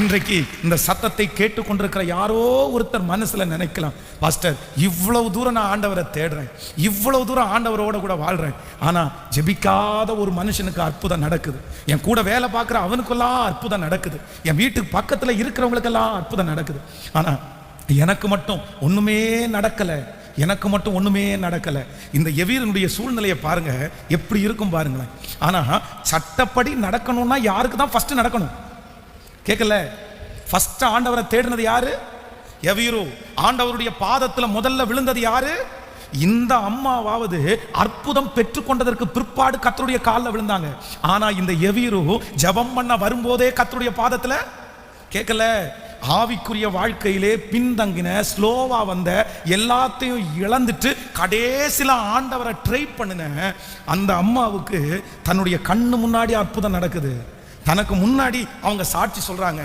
இன்றைக்கு இந்த சத்தத்தை கேட்டுக்கொண்டிருக்கிற யாரோ ஒருத்தர் மனசுல நினைக்கலாம், பாஸ்டர் இவ்வளவு தூரம் நான் ஆண்டவரை தேடுறேன், இவ்வளவு தூரம் ஆண்டவரோட கூட வாழ்றேன், ஆனா ஜெபிக்காத ஒரு மனுஷனுக்கு அற்புதம் நடக்குது, என் கூட வேலை பார்க்குற அவனுக்கெல்லாம் அற்புதம் நடக்குது, என் வீட்டுக்கு பக்கத்துல இருக்கிறவங்களுக்கெல்லாம் அற்புதம் நடக்குது, ஆனா எனக்கு மட்டும் ஒண்ணுமே நடக்கல, எனக்கு மட்டும் ஒண்ணுமே நடக்கல. இந்த எவீரனுடைய சூழ்நிலையை பாருங்க, எப்படி இருக்கும் பாருங்களேன். ஆனா சட்டப்படி நடக்கணும்னா யாருக்கு தான் ஃபர்ஸ்ட் நடக்கணும்? கேட்கல. ஃபர்ஸ்ட் ஆண்டவரை தேடினது யாரு? எவீரு. ஆண்டவருடைய பாதத்துல முதல்ல விழுந்தது யாரு? இந்த அம்மாவாவது அற்புதம் பெற்றுக்கொண்டதற்கு பிற்பாடு கர்த்தருடைய காலில் விழுந்தாங்க. ஆனா இந்த எவீரு ஜெபம் பண்ண வரும்போதே கர்த்தருடைய பாதத்துல கேட்கல. ஆவிக்குரிய வாழ்க்கையிலே பின்தங்கின, ஸ்லோவா வந்த, எல்லாத்தையும் இழந்துட்டு கடைசியில ஆண்டவரை ட்ரை பண்ணின அந்த அம்மாவுக்கு தன்னுடைய கண்ணு முன்னாடி அற்புதம் நடக்குது. தனக்கு முன்னாடி அவங்க சாட்சி சொல்றாங்க,